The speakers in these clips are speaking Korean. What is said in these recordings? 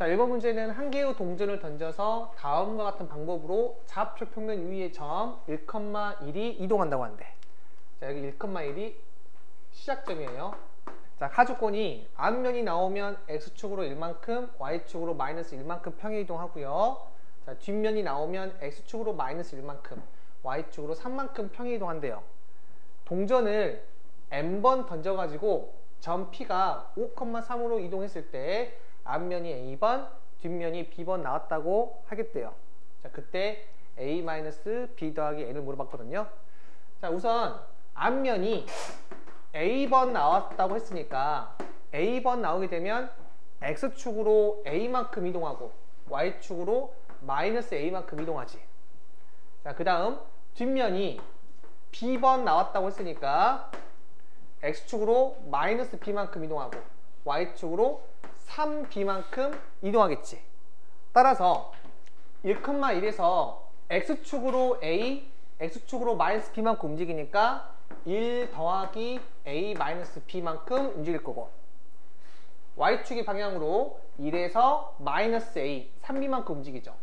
자, 1번 문제는 한 개의 동전을 던져서 다음과 같은 방법으로 좌표 평면 위의 점 1,1이 이동한다고 하는데, 자, 여기 1,1이 시작점이에요. 자, 하주권이 앞면이 나오면 x축으로 1만큼, y축으로 마이너스 1만큼 평행 이동하고요. 자, 뒷면이 나오면 x축으로 마이너스 1만큼, y축으로 3만큼 평행 이동한대요. 동전을 n번 던져가지고 점 P가 5,3으로 이동했을 때 앞면이 A번, 뒷면이 B번 나왔다고 하겠대요. 자, 그때 A-B 더하기 N을 물어봤거든요. 자, 우선 앞면이 A번 나왔다고 했으니까 A번 나오게 되면 X축으로 A만큼 이동하고 Y축으로 마이너스 A만큼 이동하지. 자, 그 다음 뒷면이 B번 나왔다고 했으니까 X축으로 마이너스 B만큼 이동하고 Y축으로 3B만큼 이동하겠지. 따라서 1,1에서 X축으로 A, X축으로 마이너스 B만큼 움직이니까 1 더하기 A 마이너스 B만큼 움직일 거고, Y축의 방향으로 1에서 마이너스 A, 3B만큼 움직이죠.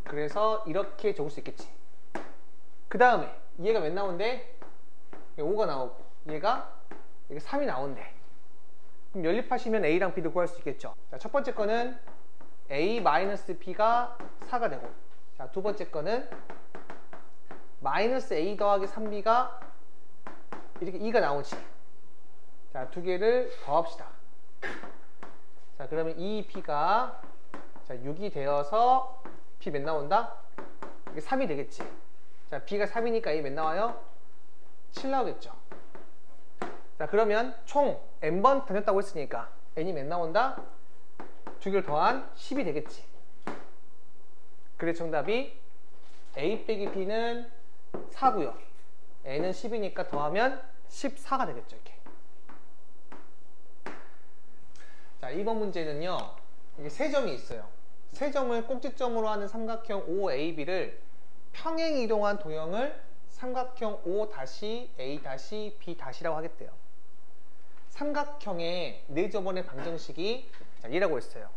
그래서 이렇게 적을 수 있겠지. 그 다음에 얘가 몇 나온대? 5가 나오고 얘가 3이 나온대. 그럼 연립하시면 A랑 B를 구할 수 있겠죠. 자, 첫 번째 거는 A-B가 4가 되고, 자, 두 번째 거는 마이너스 A 더하기 3B가 이렇게 2가 나오지. 자, 두 개를 더합시다. 자, 그러면 2B가 자, 6이 되어서 B 몇 나온다? 이게 3이 되겠지. 자, B가 3이니까 A 몇 나와요? 7 나오겠죠. 자, 그러면 총 n번 던졌다고 했으니까 n이 몇 나온다? 두 개를 더한 10이 되겠지. 그래서 정답이 A 빼기 B는 4고요. n은 10이니까 더하면 14가 되겠죠. 이렇게. 자, 2번 문제는요, 이게 세 점이 있어요. 세 점을 꼭지점으로 하는 삼각형 OAB를 평행 이동한 도형을 삼각형 O-A-B-라고 하겠대요. 삼각형의 4점원의 방정식이 자, 이라고 했어요.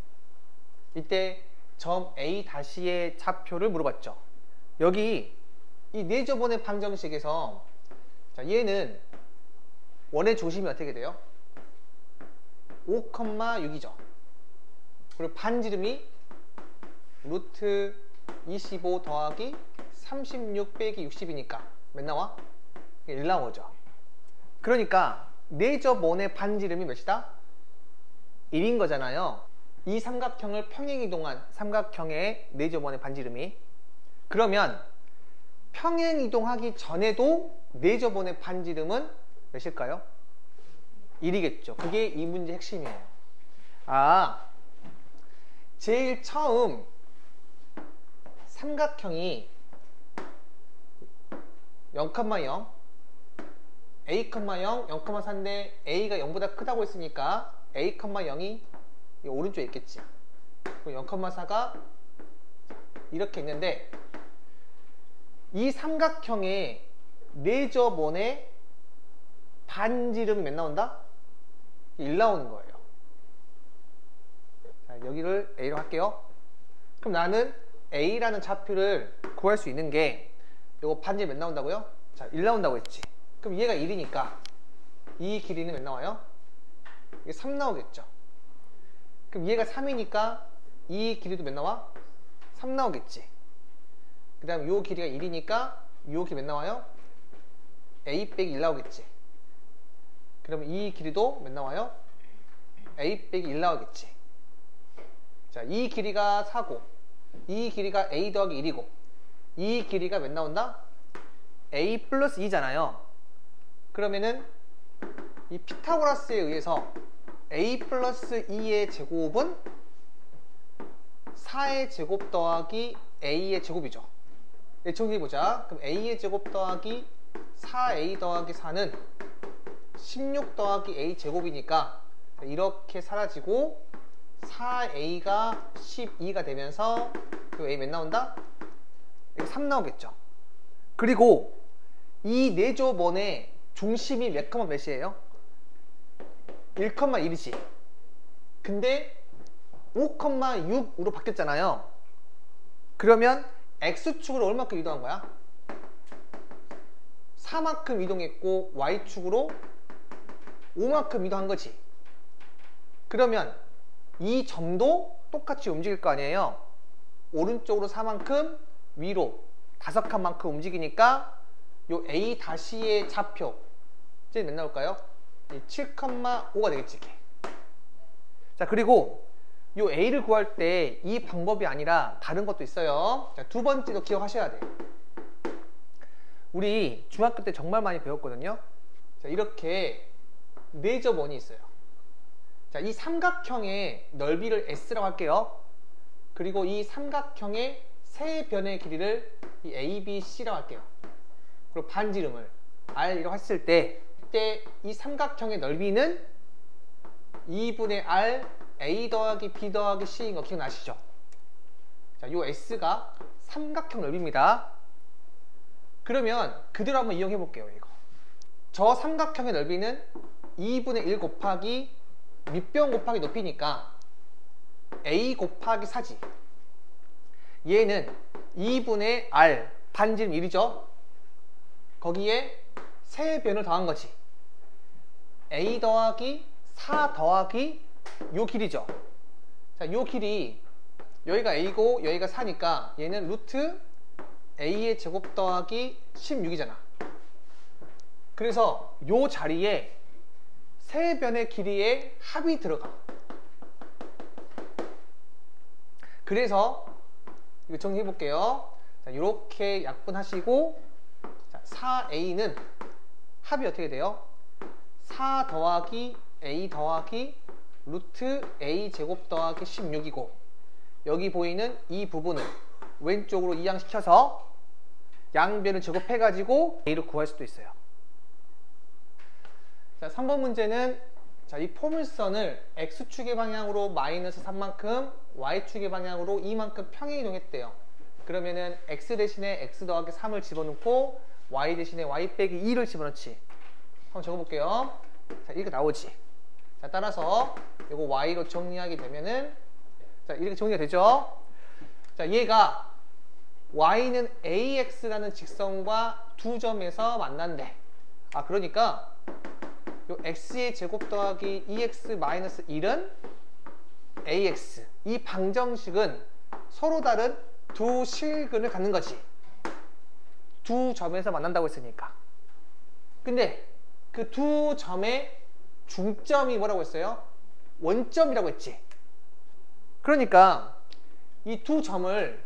이때 점 A-의 좌표를 물어봤죠. 여기 이 4점원의 방정식에서 자, 얘는 원의 중심이 어떻게 돼요? 5,6이죠. 그리고 반지름이 루트 25 더하기 36 빼기 60이니까 몇 나와? 1 나오죠. 그러니까 4점원의 반지름이 몇이다? 1인 거잖아요. 이 삼각형을 평행 이동한 삼각형의 4점원의 반지름이. 그러면 평행 이동하기 전에도 4점원의 반지름은 몇일까요? 1이겠죠. 그게 이 문제의 핵심이에요. 아, 제일 처음 삼각형이 0,0, A, 0, 0,4인데 A가 0보다 크다고 했으니까 A, 0이 오른쪽에 있겠지. 0,4가 이렇게 있는데 이 삼각형의 4점원의 반지름이 몇 나온다? 1 나오는 거예요. 자, 여기를 A로 할게요. 그럼 나는 A라는 좌표를 구할 수 있는 게 이거 반지름 몇 나온다고요? 자, 1 나온다고 했지. 그럼 얘가 1이니까 이 길이는 몇 나와요? 이게 3 나오겠죠. 그럼 얘가 3이니까 이 길이도 몇 나와? 3 나오겠지. 그 다음 요 길이가 1이니까 요 길이 몇 나와요? A 빼기 1 나오겠지. 그러면 이 길이도 몇 나와요? A 빼기 1 나오겠지. 자, 이 길이가 4고 이 길이가 A 더하기 1이고 이 길이가 몇 나온다? A 플러스 2잖아요. 그러면은 이 피타고라스에 의해서 A 플러스 2의 제곱은 4의 제곱 더하기 A의 제곱이죠. 정리해보자. 그럼 A의 제곱 더하기 4A 더하기 4는 16 더하기 A 제곱이니까 이렇게 사라지고 4A가 12가 되면서 그 A 몇 나온다? 3 나오겠죠. 그리고 이 4점원의 중심이 몇이에요? 1,1이지. 근데 5,6으로 바뀌었잖아요. 그러면 X축으로 얼마큼 이동한 거야? 4만큼 이동했고 Y축으로 5만큼 이동한 거지. 그러면 이 점도 똑같이 움직일 거 아니에요. 오른쪽으로 4만큼, 위로 5칸만큼 움직이니까 요 A-의 좌표 이제 몇 나올까요? 7,5가 되겠지. 이게. 자, 그리고 요 A를 구할 때 이 방법이 아니라 다른 것도 있어요. 자, 두 번째도 기억하셔야 돼요. 우리 중학교 때 정말 많이 배웠거든요. 자, 이렇게 내접원이 있어요. 자, 이 삼각형의 넓이를 S라고 할게요. 그리고 이 삼각형의 세 변의 길이를 이 A, B, C라고 할게요. 그리고 반지름을 R이라고 했을 때 이때 이 삼각형의 넓이는 2분의 R A 더하기 B 더하기 C인 거 기억나시죠? 자, 요 S가 삼각형 넓이입니다. 그러면 그대로 한번 이용해 볼게요. 이거. 저 삼각형의 넓이는 2분의 1 곱하기 밑변 곱하기 높이니까 A 곱하기 4지. 얘는 2분의 R 반지름 1이죠. 거기에 세 변을 더한 거지. A 더하기 4 더하기 요 길이죠. 자, 요 길이 여기가 A고 여기가 4니까 얘는 루트 A의 제곱 더하기 16이잖아. 그래서 요 자리에 세 변의 길이의 합이 들어가. 그래서 이거 정리해 볼게요. 자, 이렇게 약분하시고 자, 4A는 합이 어떻게 돼요? 4 더하기 A 더하기 루트 A 제곱 더하기 16이고 여기 보이는 이 부분을 왼쪽으로 이항시켜서 양변을 제곱해 가지고 A를 구할 수도 있어요. 자, 3번 문제는 자, 이 포물선을 X축의 방향으로 마이너스 3만큼 Y축의 방향으로 2만큼 평행 이동했대요. 그러면은 X 대신에 X 더하기 3을 집어넣고 Y 대신에 Y 빼기 2를 집어넣지. 한번 적어볼게요. 자, 이렇게 나오지. 자, 따라서 이거 Y로 정리하게 되면은 자, 이렇게 정리가 되죠. 자, 얘가 Y는 AX라는 직선과 두 점에서 만난대. 아, 그러니까 요 X의 제곱 더하기 2X 마이너스 1은 AX. 이 방정식은 서로 다른 두 실근을 갖는 거지. 두 점에서 만난다고 했으니까. 근데 그 두 점의 중점이 뭐라고 했어요? 원점이라고 했지. 그러니까 이 두 점을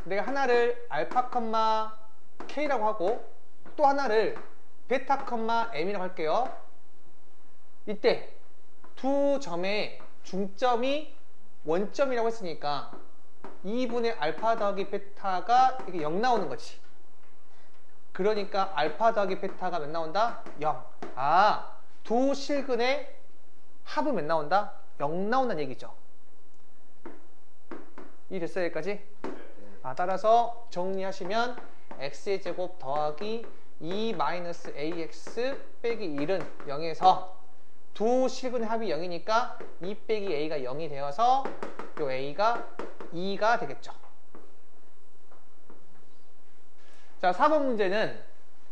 내가 하나를 알파, K라고 하고 또 하나를 베타, M이라고 할게요. 이때 두 점의 중점이 원점이라고 했으니까 2분의 알파 더하기 베타가 이게 0 나오는 거지. 그러니까 알파 더하기 베타가 몇 나온다? 0. 아, 두 실근의 합은 몇 나온다? 0 나온다는 얘기죠. 이해됐어요? 여기까지? 아, 따라서 정리하시면 x의 제곱 더하기 2-ax 빼기 1은 0에서 두 실근의 합이 0이니까 2 빼기 a가 0이 되어서 요 a가 2가 되겠죠. 자, 4번 문제는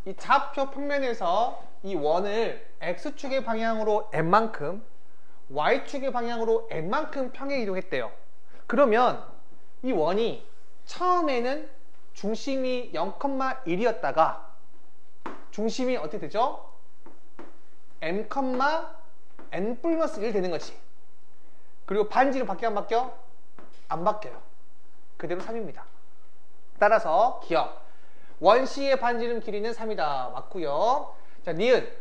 이 좌표 평면에서 이 원을 x축의 방향으로 n만큼 y축의 방향으로 n만큼 평행 이동했대요. 그러면 이 원이 처음에는 중심이 0,1이었다가 중심이 어떻게 되죠? m, n 플러스 1 되는 거지. 그리고 반지름 바뀌어 안 바뀌어? 안 바뀌어요. 그대로 3입니다. 따라서 기억. 원C의 반지름 길이는 3이다. 맞고요. 자, 니은.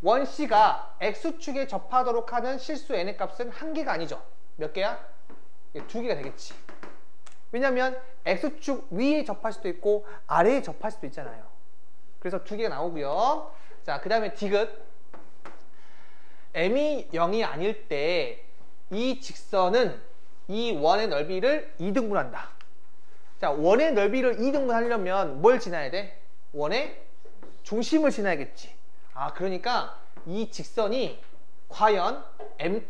원C가 X축에 접하도록 하는 실수 n의 값은 한 개가 아니죠. 몇 개야? 두 개가 되겠지. 왜냐면 X축 위에 접할 수도 있고 아래에 접할 수도 있잖아요. 그래서 두 개가 나오고요. 자, 그 다음에 디귿. m이 0이 아닐 때 이 직선은 이 원의 넓이를 2등분한다. 자, 원의 넓이를 2등분하려면 뭘 지나야 돼? 원의 중심을 지나야겠지. 아, 그러니까 이 직선이 과연 m,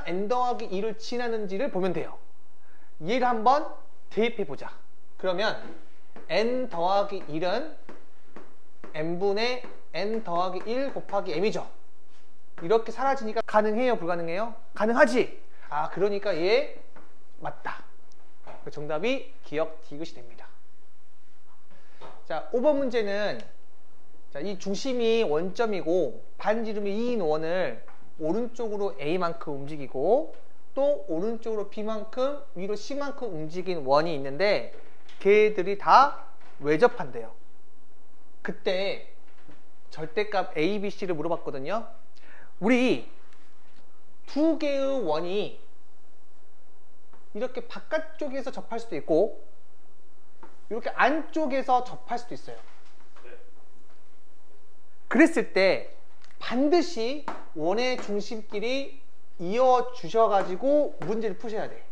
n 더하기 2를 지나는지를 보면 돼요. 얘를 한번 대입해 보자. 그러면 n 더하기 1은 n분의 n 더하기 1 곱하기 m이죠. 이렇게 사라지니까 가능해요? 불가능해요? 가능하지? 아, 그러니까 얘 맞다. 그 정답이 기억 디귿이 됩니다. 자, 5번 문제는 자, 이 중심이 원점이고 반지름이 2인 원을 오른쪽으로 A만큼 움직이고 또 오른쪽으로 B만큼 위로 C만큼 움직인 원이 있는데 걔들이 다 외접한대요. 그때 절대값 A, B, C를 물어봤거든요. 우리 두 개의 원이 이렇게 바깥쪽에서 접할 수도 있고 이렇게 안쪽에서 접할 수도 있어요. 그랬을 때 반드시 원의 중심끼리 이어 주셔가지고 문제를 푸셔야 돼.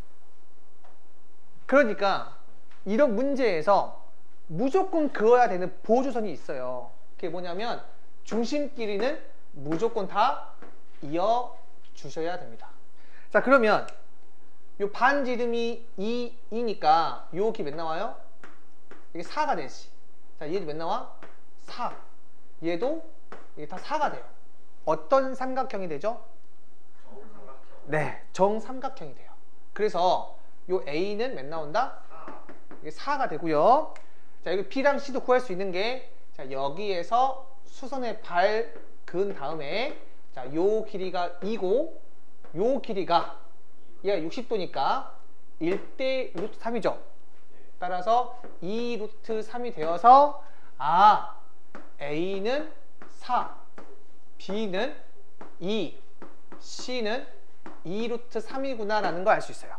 그러니까 이런 문제에서 무조건 그어야 되는 보조선이 있어요. 그게 뭐냐면 중심끼리는 무조건 다 이어 주셔야 됩니다. 자, 그러면 요 반지름이 2니까 요 기 몇 나와요? 이게 4가 되지. 자, 얘도 몇 나와? 4. 얘도 이게 다 4가 돼요. 어떤 삼각형이 되죠? 정삼각형. 네, 정삼각형이 돼요. 그래서 요 A는 몇 나온다? 4. 이게 4가 되고요. 자, 여기 B랑 C도 구할 수 있는 게 자, 여기에서 수선의 발 그은 다음에 자, 요 길이가 2고 요 길이가 얘가 60도니까 1대 루트 3이죠. 따라서 2 루트 3이 되어서 아, A는 4, B는 2, C는 2 루트 3이구나 라는 걸 알 수 있어요.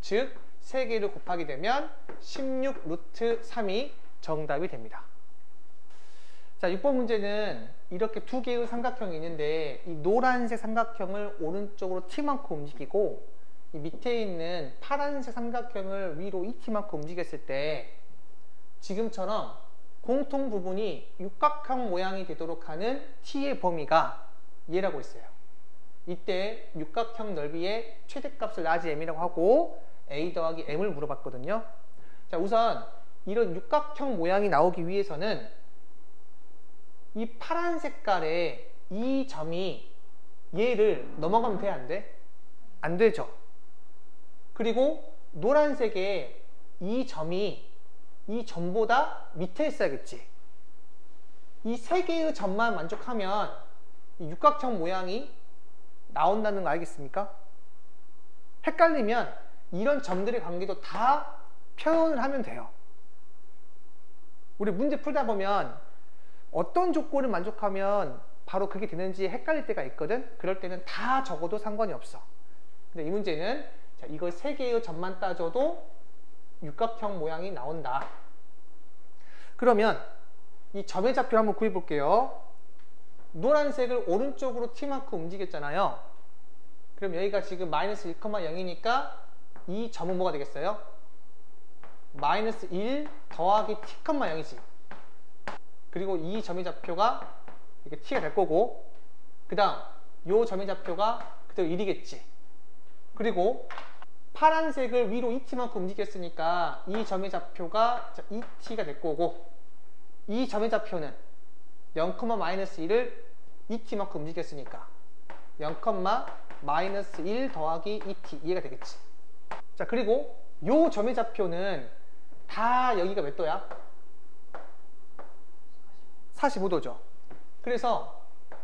즉, 3개를 곱하게 되면 16 루트 3이 정답이 됩니다. 자, 6번 문제는 이렇게 두 개의 삼각형이 있는데 이 노란색 삼각형을 오른쪽으로 t만큼 움직이고 이 밑에 있는 파란색 삼각형을 위로 2t만큼 움직였을 때 지금처럼 공통 부분이 육각형 모양이 되도록 하는 t의 범위가 얘라고 있어요. 이때 육각형 넓이의 최대값을 라지 m이라고 하고 a 더하기 m을 물어봤거든요. 자, 우선 이런 육각형 모양이 나오기 위해서는 이 파란 색깔의 이 점이 얘를 넘어가면 돼, 안 돼? 안 되죠. 그리고 노란색의 이 점이 이 점보다 밑에 있어야겠지. 이 세 개의 점만 만족하면 이 육각형 모양이 나온다는 거 알겠습니까? 헷갈리면 이런 점들의 관계도 다 표현을 하면 돼요. 우리 문제 풀다 보면 어떤 조건을 만족하면 바로 그게 되는지 헷갈릴 때가 있거든. 그럴 때는 다 적어도 상관이 없어. 근데 이 문제는 자, 이거 세 개의 점만 따져도 육각형 모양이 나온다. 그러면 이 점의 좌표를 한번 구해 볼게요. 노란색을 오른쪽으로 t만큼 움직였잖아요. 그럼 여기가 지금 마이너스 1,0이니까 이 점은 뭐가 되겠어요? 마이너스 1 더하기 t,0이지. 그리고 이 점의 좌표가 이게 t가 될 거고, 그 다음 요 점의 좌표가 그대로 1이겠지. 그리고 파란색을 위로 2t만큼 움직였으니까 이 점의 좌표가 2t가 될 거고, 이 점의 좌표는 0,-1을 2t만큼 움직였으니까 0,-1 더하기 2t 이해가 되겠지. 자, 그리고 요 점의 좌표는 다 여기가 몇 도야? 45도죠. 그래서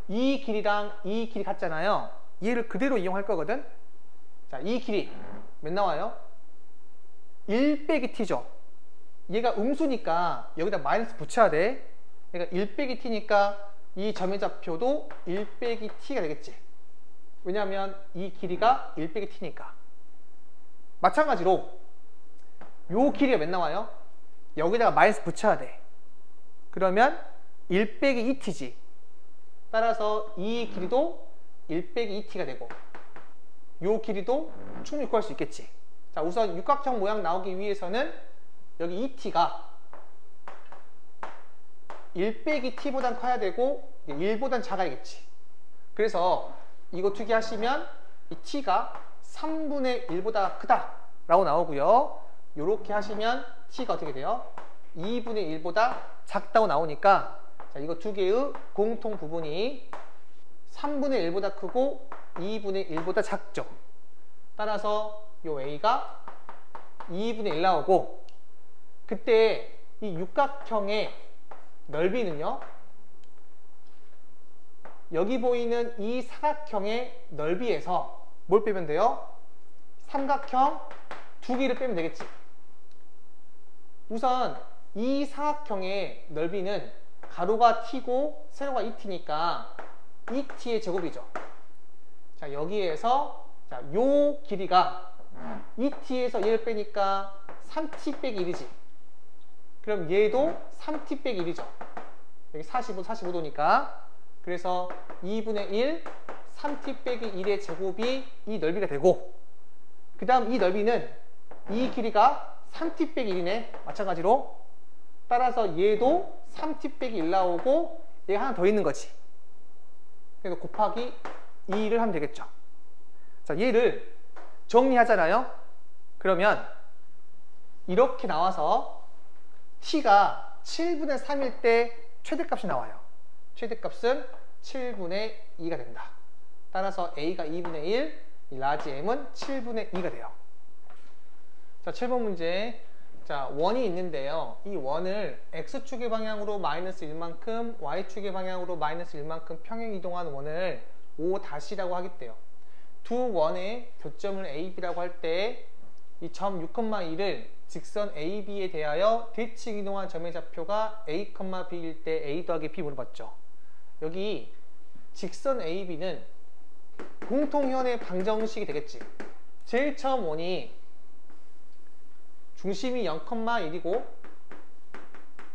이 길이랑 이 길이 같잖아요. 얘를 그대로 이용할 거거든. 자, 이 길이 몇 나와요? 1 빼기 t죠. 얘가 음수니까 여기다 마이너스 붙여야 돼. 얘가 1 빼기 t니까 이 점의 좌표도 1 빼기 t가 되겠지. 왜냐하면 이 길이가 1 빼기 t니까. 마찬가지로 요 길이가 몇 나와요? 여기다가 마이너스 붙여야 돼. 그러면 1 빼기 2t지. 따라서 이 길이도 1 빼기 2t가 되고 요 길이도 충분히 구할 수 있겠지. 자, 우선 육각형 모양 나오기 위해서는 여기 2t가 1 빼기 t보단 커야 되고 1보단 작아야겠지. 그래서 이거 두 개 하시면 이 t가 3분의 1보다 크다 라고 나오고요. 이렇게 하시면 t가 어떻게 돼요? 2분의 1보다 작다고 나오니까 자, 이거 두 개의 공통 부분이 3분의 1보다 크고 2분의 1보다 작죠. 따라서 요 a가 2분의 1 나오고, 그때 이 육각형의 넓이는요, 여기 보이는 이 사각형의 넓이에서 뭘 빼면 돼요? 삼각형 두 개를 빼면 되겠지. 우선 이 사각형의 넓이는 가로가 t고 세로가 2t니까 2t의 제곱이죠. 자, 여기에서 자, 요 길이가 2t에서 얘를 빼니까 3t 빼기 1이지. 그럼 얘도 3t 빼기 1이죠. 여기 45, 45도니까. 그래서 2분의 1, 3t 빼기 1의 제곱이 이 넓이가 되고, 그 다음 이 넓이는 이 길이가 3t 빼기 1이네. 마찬가지로. 따라서 얘도 3t 빼기 1 나오고 얘가 하나 더 있는 거지. 그래서 곱하기 2를 하면 되겠죠. 자, 얘를 정리하잖아요. 그러면 이렇게 나와서 t가 7분의 3일 때 최대값이 나와요. 최대값은 7분의 2가 된다. 따라서 a가 2분의 1, 이 라지 m은 7분의 2가 돼요. 자, 7번 문제. 자, 원이 있는데요. 이 원을 x축의 방향으로 마이너스 1만큼, y축의 방향으로 마이너스 1만큼 평행 이동한 원을 O'라고 하겠대요. 두 원의 교점을 A, B라고 할 때 이 점 6,2를 직선 A, B에 대하여 대칭 이동한 점의 좌표가 A, B일 때 A 더하기 B 물어봤죠. 여기 직선 A, B는 공통현의 방정식이 되겠지. 제일 처음 원이 중심이 0,1이고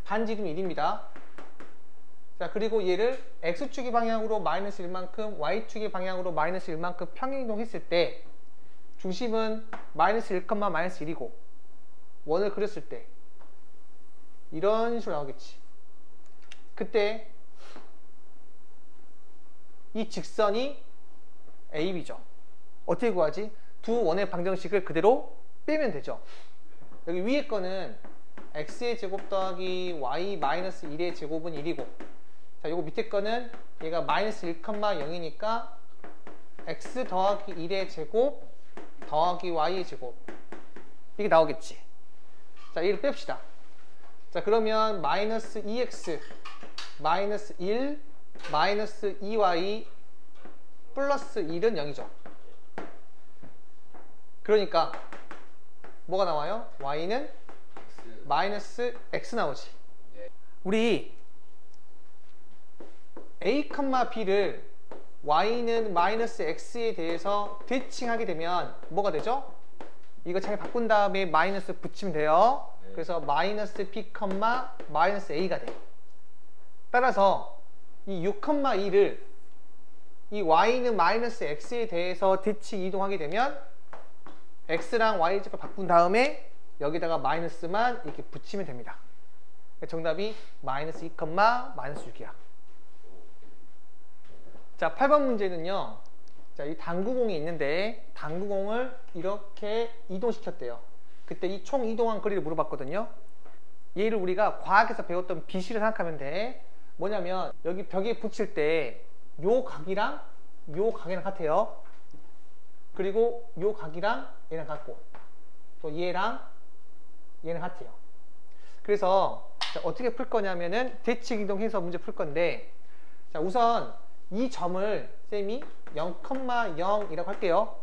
반지름이 1입니다. 자, 그리고 얘를 x축의 방향으로 마이너스 1만큼, y축의 방향으로 마이너스 1만큼 평행이동했을 때 중심은 마이너스 1, 마이너스 1이고 원을 그렸을 때 이런 식으로 나오겠지. 그때 이 직선이 AB죠. 어떻게 구하지? 두 원의 방정식을 그대로 빼면 되죠. 여기 위에 거는 x의 제곱 더하기 y 마이너스 1의 제곱은 1이고, 자, 요거 밑에 거는 얘가 마이너스 1,0이니까 x 더하기 1의 제곱 더하기 y의 제곱, 이게 나오겠지. 자, 얘를 뺍시다. 자, 그러면 마이너스 2x 마이너스 1 마이너스 2y 플러스 1은 0이죠. 그러니까 뭐가 나와요? y는 마이너스 x 나오지. 우리 a, b를 y는 마이너스 x에 대해서 대칭하게 되면 뭐가 되죠? 이거 잘 바꾼 다음에 마이너스 붙이면 돼요. 그래서 마이너스 b, 마이너스 a가 돼. 따라서 이 6,2를 이 y는 마이너스 x에 대해서 대칭 이동하게 되면 x랑 y를 바꾼 다음에 여기다가 마이너스만 이렇게 붙이면 됩니다. 정답이 마이너스 2, 마이너스 6이야. 자, 8번 문제는요. 자, 이 당구공이 있는데 당구공을 이렇게 이동시켰대요. 그때 이 총 이동한 거리를 물어봤거든요. 얘를 우리가 과학에서 배웠던 비시를 생각하면 돼. 뭐냐면 여기 벽에 붙일 때 요 각이랑 요 각이랑 같아요. 그리고 요 각이랑 얘랑 같고 또 얘랑 얘는 같아요. 그래서 자, 어떻게 풀 거냐면은 대칭 이동해서 문제 풀 건데, 자, 우선 이 점을 쌤이 0,0이라고 할게요.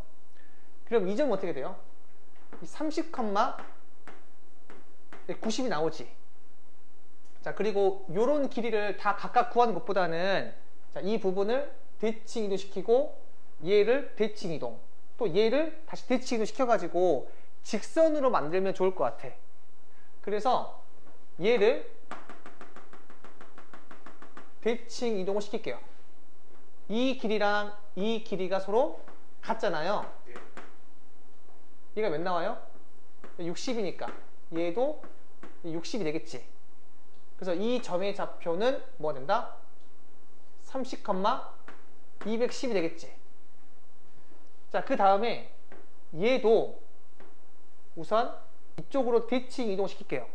그럼 이 점은 어떻게 돼요? 30, 90이 나오지. 자, 그리고 요런 길이를 다 각각 구하는 것보다는 자, 이 부분을 대칭 이동시키고 얘를 대칭 이동, 또 얘를 다시 대칭 이동 시켜가지고 직선으로 만들면 좋을 것 같아. 그래서 얘를 대칭 이동을 시킬게요. 이 길이랑 이 길이가 서로 같잖아요. 얘가 몇 나와요? 60이니까 얘도 60이 되겠지. 그래서 이 점의 좌표는 뭐가 된다? 30, 210이 되겠지. 자, 그 다음에 얘도 우선 이쪽으로 대칭 이동시킬게요.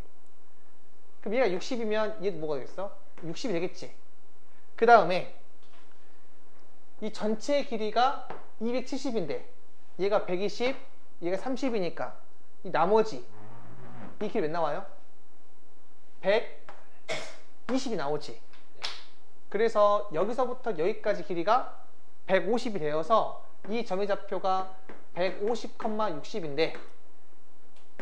그럼 얘가 60이면 얘도 뭐가 되겠어? 60이 되겠지. 그 다음에 이 전체 길이가 270인데 얘가 120, 얘가 30이니까 이 나머지 이 길이 몇 나와요? 120이 나오지. 그래서 여기서부터 여기까지 길이가 150이 되어서 이 점의 좌표가 150,60인데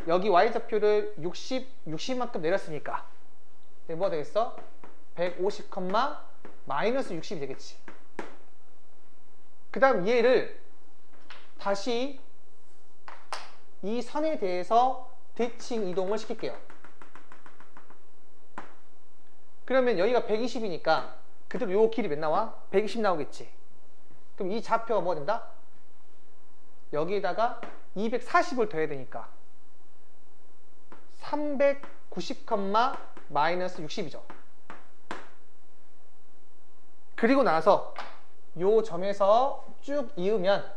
여기 y좌표를 60만큼 내렸으니까 뭐가 되겠어? 150, 마이너스 60이 되겠지. 그 다음 얘를 다시 이 선에 대해서 대칭 이동을 시킬게요. 그러면 여기가 120이니까 그대로 요 길이 몇 나와? 120 나오겠지. 그럼 이 좌표가 뭐가 된다? 여기에다가 240을 더해야 되니까 390, 마이너스 60이죠. 그리고 나서 요 점에서 쭉 이으면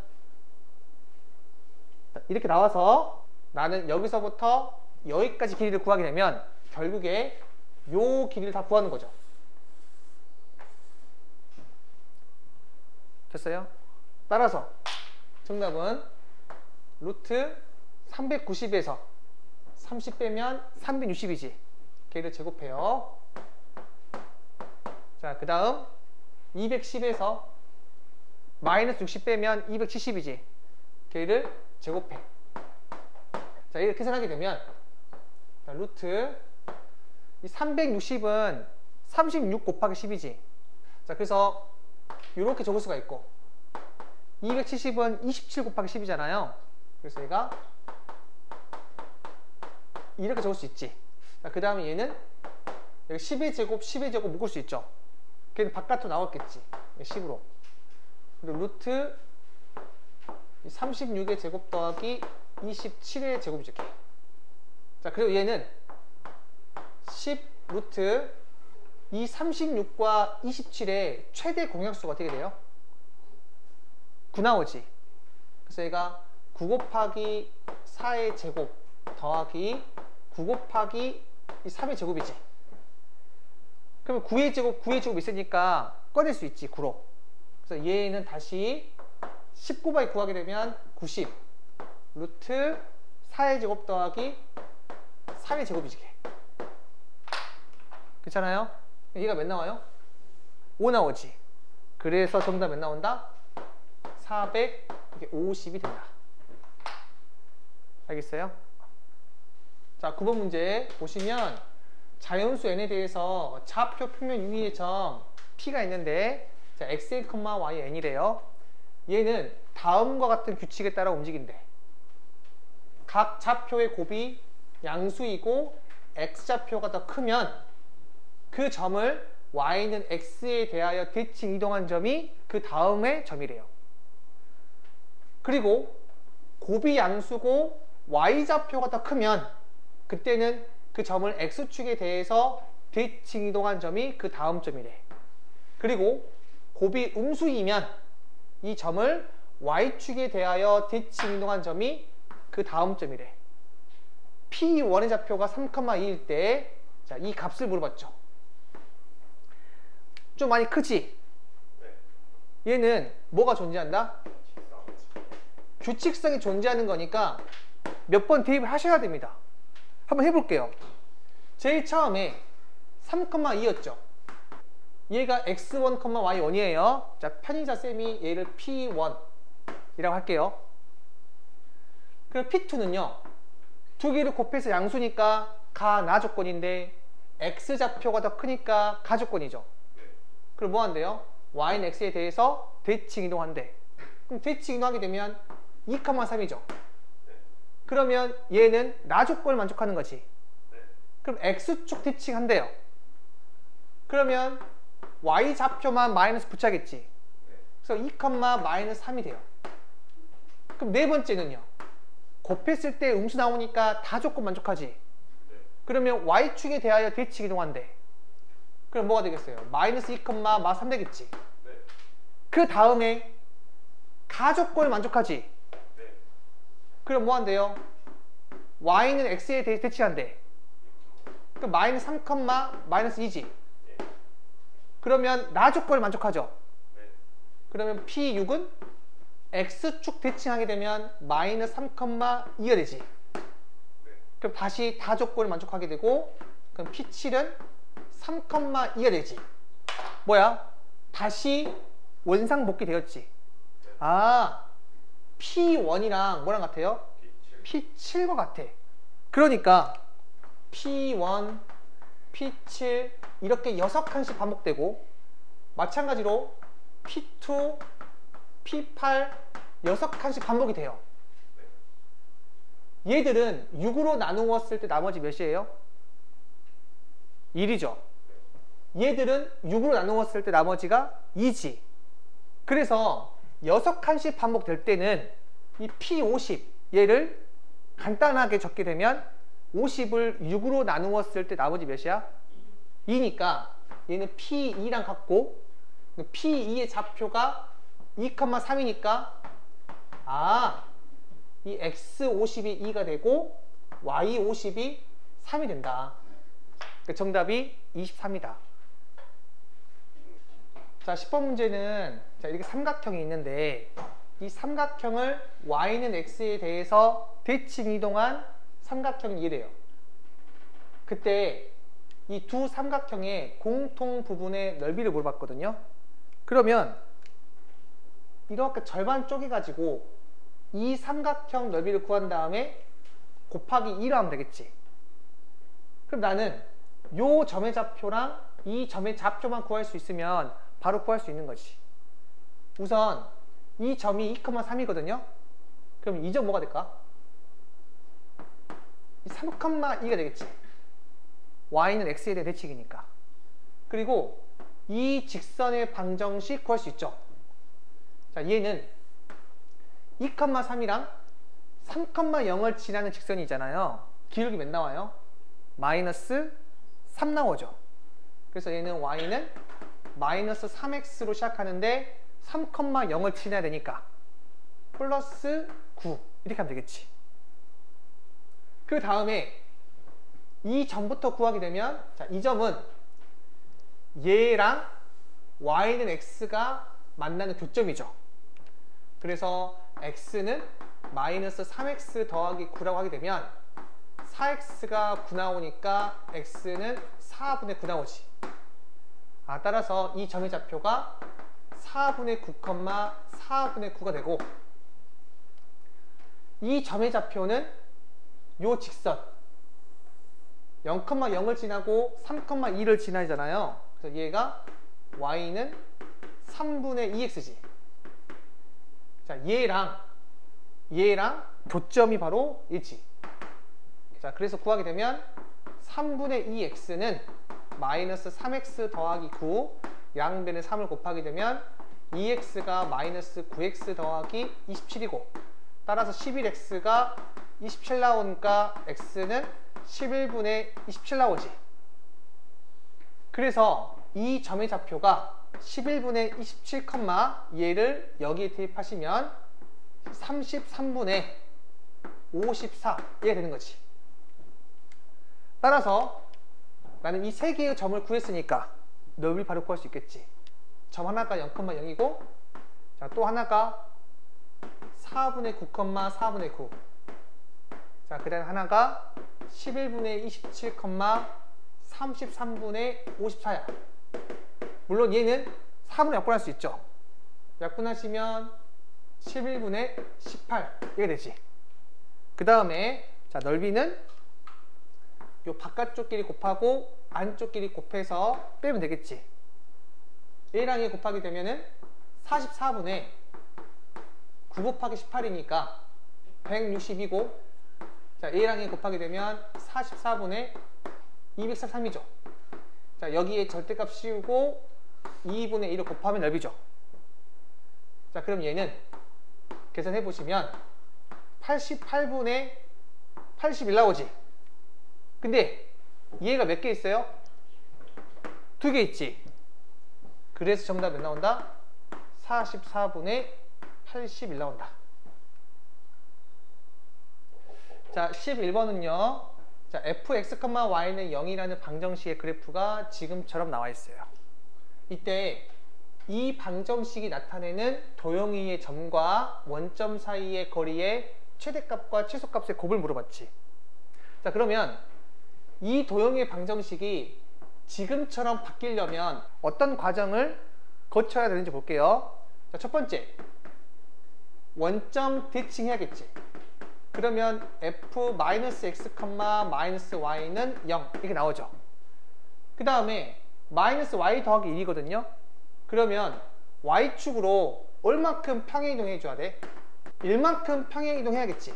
이렇게 나와서 나는 여기서부터 여기까지 길이를 구하게 되면 결국에 요 길이를 다 구하는 거죠. 됐어요? 따라서 정답은 루트 390에서 30 빼면 360이지. 걔를 제곱해요. 자, 그 다음 210에서 마이너스 60 빼면 270이지. 걔를 제곱해. 자, 이렇게 계산하게 되면 자, 루트 이 360은 36 곱하기 10이지. 자, 그래서 이렇게 적을 수가 있고 270은 27 곱하기 10이잖아요. 그래서 얘가 이렇게 적을 수 있지. 자, 그 다음에 얘는 여기 10의 제곱, 10의 제곱 묶을 수 있죠. 걔는 바깥으로 나왔겠지. 10으로. 그리고 루트 36의 제곱 더하기 27의 제곱이죠. 자, 그리고 얘는 10 루트 이 36과 27의 최대 공약수가 어떻게 돼요? 9 나오지. 그래서 얘가 9 곱하기 4의 제곱 더하기 9 곱하기 이 3의 제곱이지. 그러면 9의 제곱, 9의 제곱 있으니까 꺼낼 수 있지, 9로. 그래서 얘는 다시 10 곱하기 9 하게 되면 90 루트 4의 제곱 더하기 3의 제곱이지. 괜찮아요? 얘가 몇 나와요? 5 나오지. 그래서 정답 몇 나온다? 450이 된다. 알겠어요? 자, 9번 문제 보시면 자연수 n에 대해서 좌표 평면 위의 점 p가 있는데 자, xn, yn이래요. 얘는 다음과 같은 규칙에 따라 움직인대. 각 좌표의 곱이 양수이고 x좌표가 더 크면 그 점을 y는 x에 대하여 대칭 이동한 점이 그 다음의 점이래요. 그리고 곱이 양수고 y좌표가 더 크면 그때는 그 점을 x축에 대해서 대칭 이동한 점이 그 다음 점이래. 그리고 곱이 음수이면 이 점을 y축에 대하여 대칭 이동한 점이 그 다음 점이래. P1의 좌표가 3,2일 때 자, 이 값을 물어봤죠. 좀 많이 크지? 얘는 뭐가 존재한다? 규칙성이 존재하는 거니까 몇 번 대입을 하셔야 됩니다. 한번 해볼게요. 제일 처음에 3,2였죠. 얘가 x1, y1이에요. 자, 편의자 쌤이 얘를 p1이라고 할게요. 그럼 p2는요. 두 개를 곱해서 양수니까 가나 조건인데 x좌표가 더 크니까 가 조건이죠. 그럼 뭐 한대요? y는 x에 대해서 대칭 이동한대. 그럼 대칭 이동하게 되면 2,3이죠. 그러면 얘는 나 조건을 만족하는 거지. 그럼 x축 대칭한대요. 그러면 y좌표만 마이너스 붙여야겠지. 그래서 2, 마이너스 3이 돼요. 그럼 네 번째는요. 곱했을 때 음수 나오니까 다 조건 만족하지. 그러면 y축에 대하여 대칭 이동한대. 그럼 뭐가 되겠어요? 마이너스 2, 마 3 되겠지. 그 다음에 가 조건을 만족하지. 그럼 뭐 한대요? y는 x에 대해 대칭한대. 그럼 마이너스 3, 마이너스 2지. 그러면 나 조건을 만족하죠. 그러면 P6은 x축 대칭하게 되면 마이너스 3, 2가 되지. 그럼 다시 다 조건을 만족하게 되고, 그럼 P7은 3, 2가 되지. 뭐야? 다시 원상복귀 되었지. 아, P1이랑 뭐랑 같아요? P7과 같아. 그러니까 P1, P7 이렇게 6칸씩 반복되고, 마찬가지로 P2, P8 6칸씩 반복이 돼요. 얘들은 6으로 나누었을 때 나머지 몇이에요? 1이죠. 얘들은 6으로 나누었을 때 나머지가 2지. 그래서 6칸씩 반복될 때는 이 P50 얘를 간단하게 적게 되면 50을 6으로 나누었을 때 나머지 몇이야? 2니까 얘는 P2랑 같고, P2의 좌표가 2,3이니까 이 X50이 2가 되고 Y50이 3이 된다. 정답이 23이다. 자, 10번 문제는 이렇게 삼각형이 있는데, 이 삼각형을 Y는 X에 대해서 대칭 이동한 삼각형이 이래요. 그때 이 두 삼각형의 공통 부분의 넓이를 물어봤거든요. 그러면 이렇게 절반 쪼개가지고 이 삼각형 넓이를 구한 다음에 곱하기 2로 하면 되겠지. 그럼 나는 요 점의 좌표랑 이 점의 좌표만 구할 수 있으면 바로 구할 수 있는 거지. 우선 이 점이 2,3이거든요. 그럼 이 점 뭐가 될까? 3,2가 되겠지. y는 x에 대해 대칭이니까. 그리고 이 직선의 방정식 구할 수 있죠. 자, 얘는 2,3이랑 3,0을 지나는 직선이잖아요. 기울기 몇 나와요? 마이너스 3 나오죠. 그래서 얘는 y는 마이너스 3x로 시작하는데 3,0을 지나야 되니까 플러스 9 이렇게 하면 되겠지. 그 다음에 이 점부터 구하게 되면, 자, 이 점은 얘랑 y는 x가 만나는 교점이죠. 그래서 x는 마이너스 3x 더하기 9라고 하게 되면 4x가 9 나오니까 x는 4분의 9 나오지. 따라서 이 점의 좌표가 4분의 9, 4분의 9가 되고, 이 점의 좌표는 요 직선 0,0을 지나고 3,2를 지나잖아요. 그래서 얘가 y는 3분의 2x지. 자, 얘랑 교점이 바로 일치. 자, 그래서 구하게 되면 3분의 2x는 마이너스 3x 더하기 9, 양변에 3을 곱하게 되면 2x가 마이너스 9x 더하기 27이고, 따라서 11x가 27 나오니까 x는 11분의 27 나오지. 그래서 이 점의 좌표가 11분의 27, 얘를 여기에 대입하시면 33분의 54 얘가 되는 거지. 따라서 나는 이 세 개의 점을 구했으니까 넓이를 바로 구할 수 있겠지. 점 하나가 0,0이고, 자, 또 하나가 4분의 9, 4분의 9. 자, 그 다음 하나가 11분의 27, 33분의 54야. 물론 얘는 4분의 약분할 수 있죠. 약분하시면 11분의 18 이게 되지. 그 다음에 자, 넓이는 요 바깥쪽끼리 곱하고 안쪽끼리 곱해서 빼면 되겠지. A랑 A 곱하게 되면은 44분의 9 곱하기 18이니까 160이고, 자, A랑 A 곱하게 되면 44분의 243이죠. 자, 여기에 절대값 씌우고 2분의 1을 곱하면 넓이죠. 자, 그럼 얘는 계산해 보시면 88분의 81 나오지. 근데 얘가 몇 개 있어요? 2개 있지. 그래서 정답 몇 나온다? 44분의 81 나온다. 자, 11번은요. 자, fx, y는 0이라는 방정식의 그래프가 지금처럼 나와 있어요. 이때 이 방정식이 나타내는 도형위의 점과 원점 사이의 거리의 최대값과 최소값의 곱을 물어봤지. 자, 그러면 이 도형의 방정식이 지금처럼 바뀌려면 어떤 과정을 거쳐야 되는지 볼게요. 자, 첫 번째, 원점 대칭해야겠지. 그러면 f-x, -y는 0 이렇게 나오죠. 그 다음에 -y 더하기 1이거든요. 그러면 y축으로 얼마큼 평행이동 해줘야 돼? 1만큼 평행이동 해야겠지.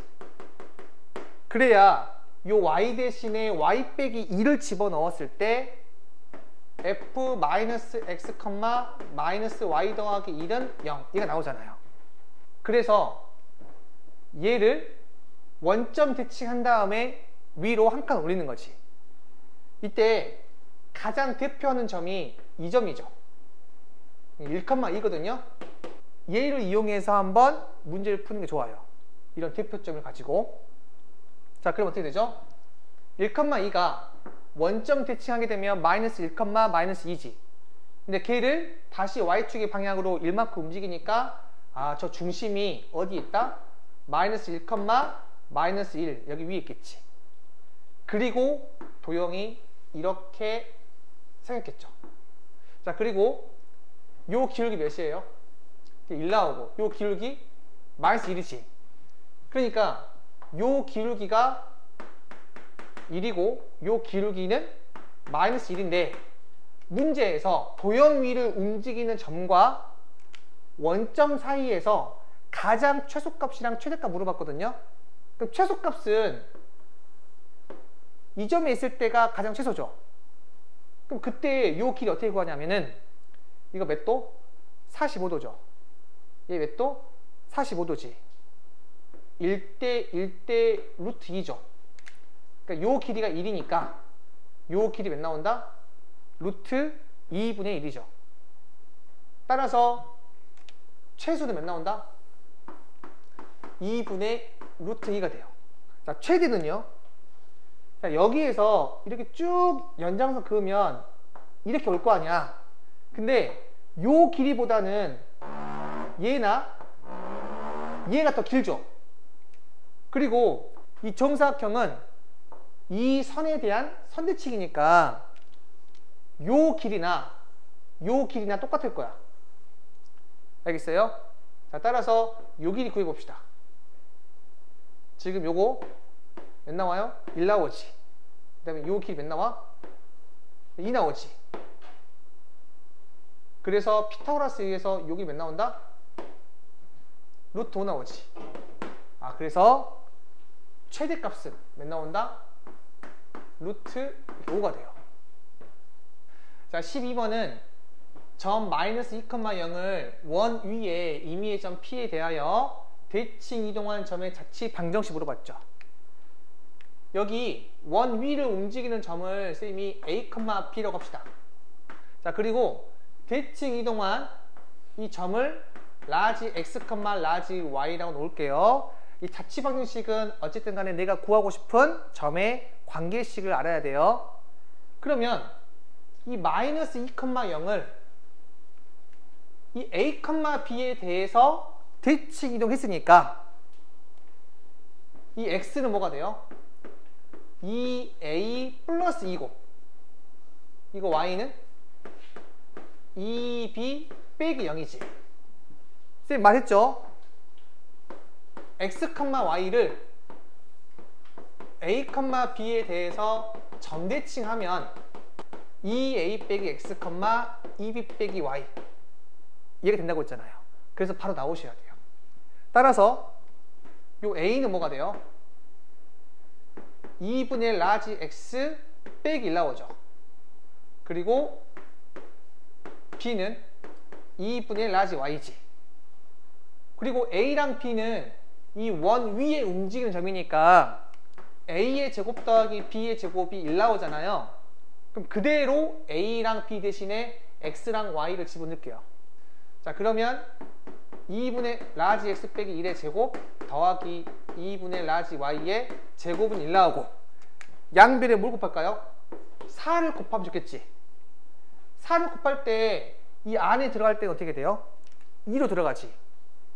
그래야 요 y 대신에 y 빼기 2를 집어넣었을 때 f-x, -y 더하기 1은 0 이가 나오잖아요. 그래서 얘를 원점 대칭한 다음에 위로 한 칸 올리는 거지. 이때 가장 대표하는 점이 이 점이죠. 1,2거든요. 얘를 이용해서 한번 문제를 푸는 게 좋아요. 이런 대표점을 가지고. 자, 그럼 어떻게 되죠? 1,2가 원점 대칭하게 되면 -1, -2지. 근데 걔를 다시 y축의 방향으로 1만큼 움직이니까 저 중심이 어디 있다? -1, -1 여기 위에 있겠지. 그리고 도형이 이렇게 생겼겠죠. 자, 그리고 요 기울기 몇이에요? 1 나오고 요 기울기 -1이지. 그러니까 요 기울기가 1이고 요 기울기는 -1인데 문제에서 도형 위를 움직이는 점과 원점 사이에서 가장 최소값이랑 최대값 물어봤거든요. 그럼 최소값은 이 점에 있을 때가 가장 최소죠. 그럼 그때 요 길이 어떻게 구하냐면은 이거 몇 도? 45도죠. 얘 몇 도? 45도지. 1대 1대 루트 2죠. 그러니까 요 길이가 1이니까 요 길이 몇 나온다? 루트 2분의 1이죠. 따라서 최소는 몇 나온다? 2분의 루트 2가 돼요. 자, 최대는요. 자, 여기에서 이렇게 쭉 연장선 그으면 이렇게 올 거 아니야. 근데 요 길이보다는 얘나 얘가 더 길죠. 그리고 이 정사각형은 이 선에 대한 선대칭이니까 요 길이나 똑같을 거야. 알겠어요? 자, 따라서 요 길이 구해봅시다. 지금 요거 몇 나와요? 1 나오지. 그 다음에 요 길이 몇 나와? 2 나오지. 그래서 피타고라스에 의해서 여기 몇 나온다? 루트 5 나오지. 그래서 최대값은 몇 나온다? 루트 5가 돼요. 자, 12번은 점 -2,0을 원 위에 임의의 점 P에 대하여 대칭 이동하는 점의 자치 방정식 물어봤죠. 여기 원 위를 움직이는 점을 쌤이 A, P라고 합시다. 자, 그리고 대칭 이동한 이 점을 라지 X, 라지 Y라고 놓을게요. 이 자치 방정식은 어쨌든 간에 내가 구하고 싶은 점의 관계식을 알아야 돼요. 그러면 이 -2,0을 이 A, B에 대해서 대칭 이동했으니까 이 X는 뭐가 돼요? 2A 플러스 2고 이거 Y는 2B 빼기 0이지. 쌤 말했죠? X, Y를 A, B에 대해서 점대칭하면 2A 빼기 X, 2B 빼기 Y 이해가 된다고 했잖아요. 그래서 바로 나오셔야 돼요. 따라서 요 A는 뭐가 돼요? 2분의 라지 X 빼기 1 나오죠. 그리고 B는 2분의 라지 Y지. 그리고 A랑 B는 이 원 위에 움직이는 점이니까 A의 제곱 더하기 B의 제곱이 1 나오잖아요. 그럼 그대로 A랑 B 대신에 X랑 Y를 집어넣을게요. 자, 그러면 2분의 라지 x 빼기 1의 제곱 더하기 2분의 라지 y의 제곱은 1 나오고 양변에 뭘 곱할까요? 4를 곱하면 좋겠지. 4를 곱할 때 이 안에 들어갈 때는 어떻게 돼요? 2로 들어가지.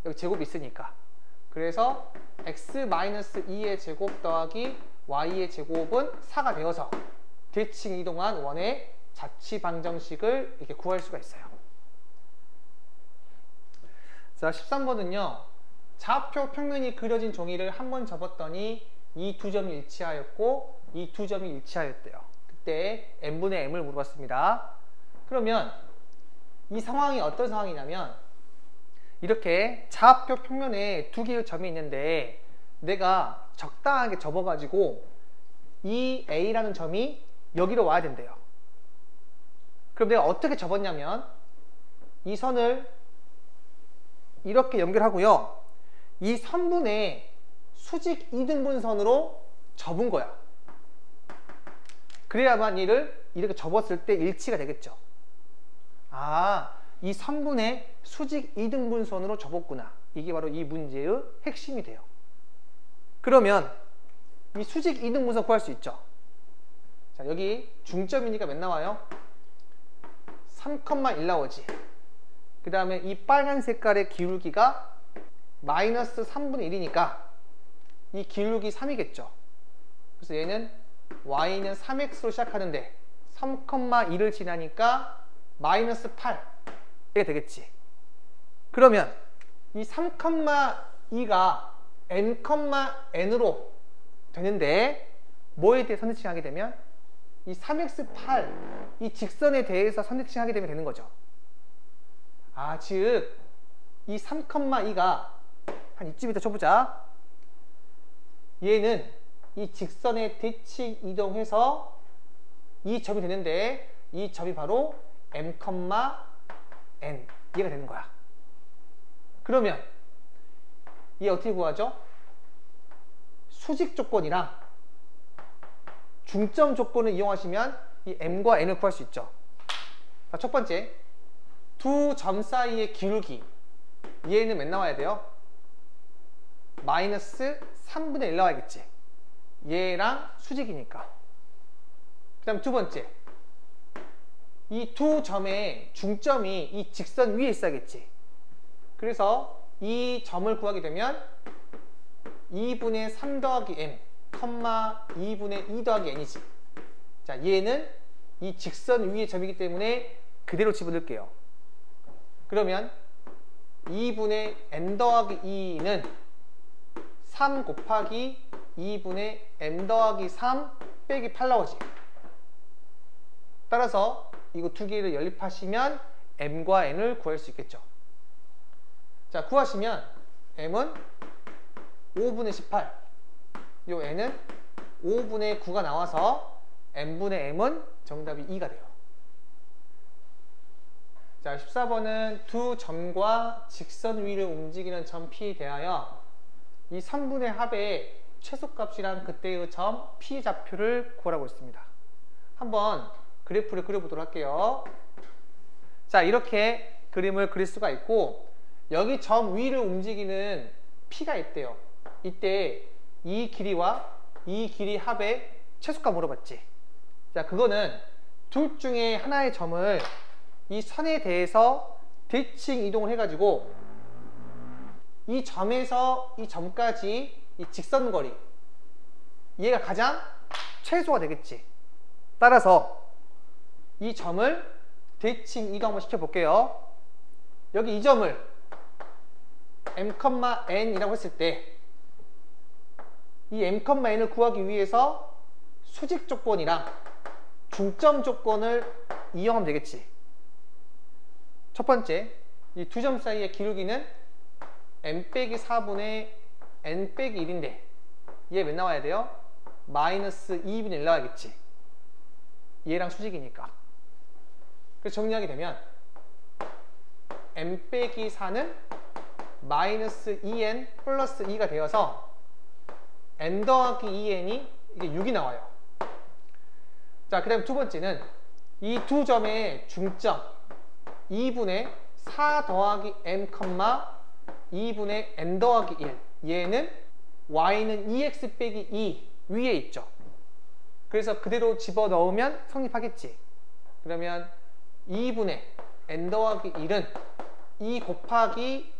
여기 제곱이 있으니까. 그래서 x-2의 제곱 더하기 y의 제곱은 4가 되어서 대칭 이동한 원의 자취 방정식을 이렇게 구할 수가 있어요. 자, 13번은요. 좌표 평면이 그려진 종이를 한 번 접었더니 이 두 점이 일치하였고 이 두 점이 일치하였대요. 그때 n분의 m을 물어봤습니다. 그러면 이 상황이 어떤 상황이냐면 이렇게 좌표 평면에 두 개의 점이 있는데 내가 적당하게 접어가지고 이 A라는 점이 여기로 와야 된대요. 그럼 내가 어떻게 접었냐면 이 선을 이렇게 연결하고요. 이 선분의 수직 2등분선으로 접은 거야. 그래야만 얘를 이렇게 접었을 때 일치가 되겠죠. 아, 이 선분의 수직 2등분선으로 접었구나. 이게 바로 이 문제의 핵심이 돼요. 그러면 이 수직 2등분선 구할 수 있죠. 자, 여기 중점이니까 몇 나와요? 3,1 나오지. 그 다음에 이 빨간 색깔의 기울기가 마이너스 3분의 1이니까 이 기울기 3이겠죠. 그래서 얘는 y는 3x로 시작하는데 3,1을 지나니까 마이너스 8 이게 되겠지. 그러면 이 3,2가 n,n으로 되는데 뭐에 대해 선대칭하게 되면 이 3x8 이 직선에 대해서 선대칭하게 되면 되는 거죠. 아, 즉 이 3,2가 한 이쯤부터 쳐보자. 얘는 이 직선의 대칭 이동해서 이 점이 되는데 이 점이 바로 m, n 얘가 되는 거야. 그러면 얘 어떻게 구하죠? 수직 조건이랑 중점 조건을 이용하시면 이 m과 n을 구할 수 있죠. 자, 첫 번째, 두 점 사이의 기울기 얘는 몇 나와야 돼요? 마이너스 3분의 1 나와야겠지. 얘랑 수직이니까. 그 다음 두 번째, 이 두 점의 중점이 이 직선 위에 있어야겠지. 그래서 이 점을 구하게 되면 2분의 3 더하기 m, 2분의 2 더하기 n이지. 자, 얘는 이 직선 위의 점이기 때문에 그대로 집어넣을게요. 그러면 2분의 n 더하기 2는 3 곱하기 2분의 m 더하기 3 빼기 8 나오지. 따라서 이거 두 개를 연립하시면 m과 n을 구할 수 있겠죠. 자, 구하시면 m은 5분의 18, 요 n은 5분의 9가 나와서 n분의 m은 정답이 2가 돼요. 자, 14번은 두 점과 직선 위를 움직이는 점 P에 대하여 이 선분의 합의 최소값이란 그때의 점 P 좌표를 구하라고 했습니다. 한번 그래프를 그려보도록 할게요. 자, 이렇게 그림을 그릴 수가 있고 여기 점 위를 움직이는 P가 있대요. 이때 이 길이와 이 길이 합의 최소값 물어봤지. 자, 그거는 둘 중에 하나의 점을 이 선에 대해서 대칭 이동을 해가지고 이 점에서 이 점까지 이 직선 거리 얘가 가장 최소가 되겠지. 따라서 이 점을 대칭 이동 한번 시켜볼게요. 여기 이 점을 m, n이라고 했을 때 이 m, n을 구하기 위해서 수직 조건이랑 중점 조건을 이용하면 되겠지. 첫 번째, 이 두 점 사이의 기울기는 m 빼기 4분의 n 빼기 1인데 얘 몇 나와야 돼요? 마이너스 2분의 1 나와야겠지. 얘랑 수직이니까. 그래서 정리하게 되면 m 빼기 4는 마이너스 2n 플러스 2가 되어서 n 더하기 2n이 이게 6이 나와요. 자, 그 다음 두 번째는 이 두 점의 중점 2분의 4 더하기 m, 2분의 n 더하기 1. 얘는 y는 2x 빼기 2 위에 있죠. 그래서 그대로 집어넣으면 성립하겠지. 그러면 2분의 n 더하기 1은 2 곱하기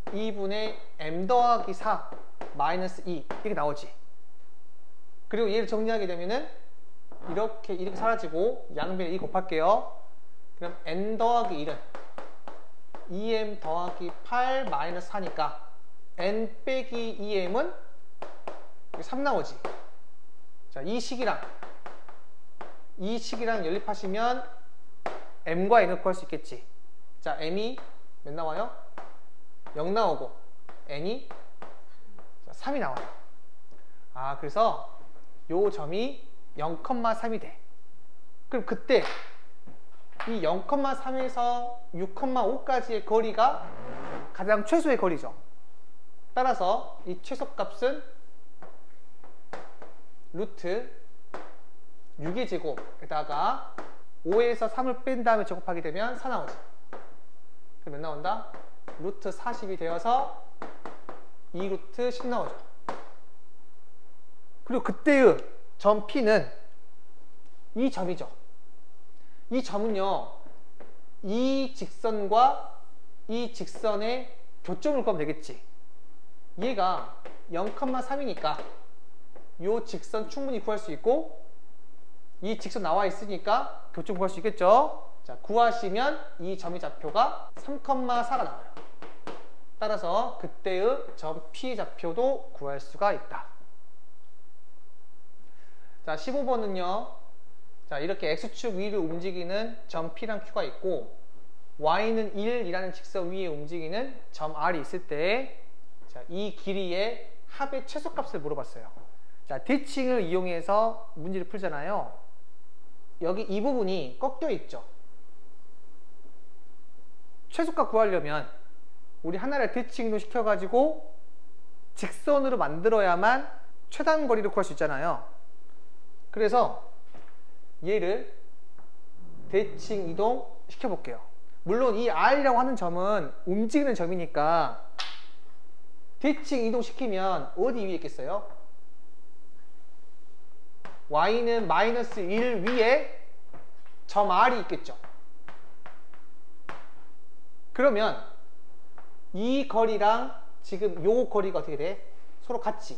2분의 m 더하기 4 마이너스 2 이렇게 나오지. 그리고 얘를 정리하게 되면은 이렇게 사라지고 양변에 2 곱할게요. 그럼 n 더하기 1은 2m 더하기 8 마이너스 4니까 n 빼기 2m은 3 나오지. 자, 이 식이랑 연립하시면 m과 n을 구할 수 있겠지. 자, m이 몇 나와요? 0 나오고 n이 3이 나와요. 아, 그래서 요 점이 0,3이 돼. 그럼 그때 이 0,3에서 6,5까지의 거리가 가장 최소의 거리죠. 따라서 이 최소값은 루트 6의 제곱에다가 5에서 3을 뺀 다음에 제곱하게 되면 4 나오지. 그럼 몇 나온다? 루트 40이 되어서 2루트 10 나오죠. 그리고 그때의 점 P는 이 점이죠. 이 점은요, 이 직선과 이 직선의 교점을 구하면 되겠지. 얘가 0,3이니까 이 직선 충분히 구할 수 있고, 이 직선 나와 있으니까 교점 구할 수 있겠죠. 자, 구하시면 이 점의 좌표가 3,4가 나와요. 따라서 그때의 점 P 좌표도 구할 수가 있다. 자, 15번은요. 자, 이렇게 X축 위를 움직이는 점 P랑 Q가 있고 Y는 1이라는 직선 위에 움직이는 점 R이 있을 때, 자, 이 길이의 합의 최소값을 물어봤어요. 자, 대칭을 이용해서 문제를 풀잖아요. 여기 이 부분이 꺾여 있죠. 최소값 구하려면 우리 하나를 대칭으로 시켜가지고 직선으로 만들어야만 최단 거리를 구할 수 있잖아요. 그래서 얘를 대칭 이동 시켜볼게요. 물론 이 R이라고 하는 점은 움직이는 점이니까 대칭 이동 시키면 어디 위에 있겠어요? Y는 마이너스 1 위에 점 R이 있겠죠. 그러면 이 거리랑 지금 요 거리가 어떻게 돼? 서로 같지.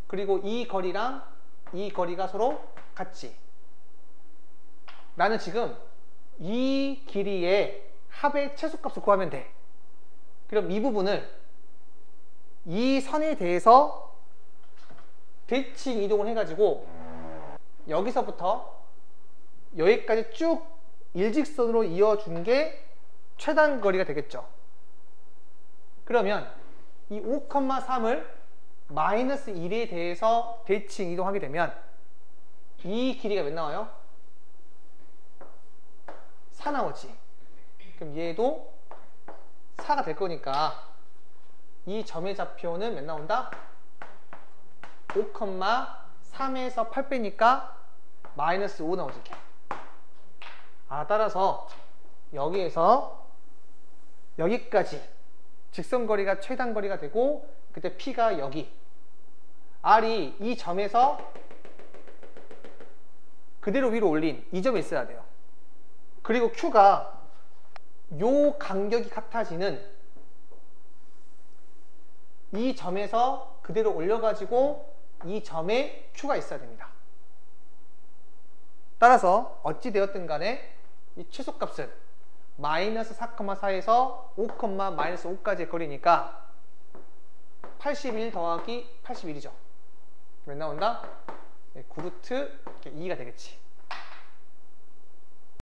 그리고 이 거리랑 이 거리가 서로 같지. 나는 지금 이 길이의 합의 최소값을 구하면 돼. 그럼 이 부분을 이 선에 대해서 대칭 이동을 해가지고 여기서부터 여기까지 쭉 일직선으로 이어준 게 최단 거리가 되겠죠. 그러면 이 5,3을 마이너스 1에 대해서 대칭 이동하게 되면 이 길이가 몇 나와요? 4 나오지. 그럼 얘도 4가 될 거니까 이 점의 좌표는 몇 나온다? 5,3에서 8 빼니까 마이너스 5 나오지. 아, 따라서 여기에서 여기까지 직선거리가 최단거리가 되고, 그때 P가 여기, R이 이 점에서 그대로 위로 올린 이 점에 있어야 돼요. 그리고 Q가 요 간격이 같아지는 이 점에서 그대로 올려가지고 이 점에 Q가 있어야 됩니다. 따라서 어찌 되었든 간에 이 최소값은 마이너스 4,4에서 5,-5까지의 거리니까 81 더하기 81이죠. 몇 나온다? 9루트 2가 되겠지.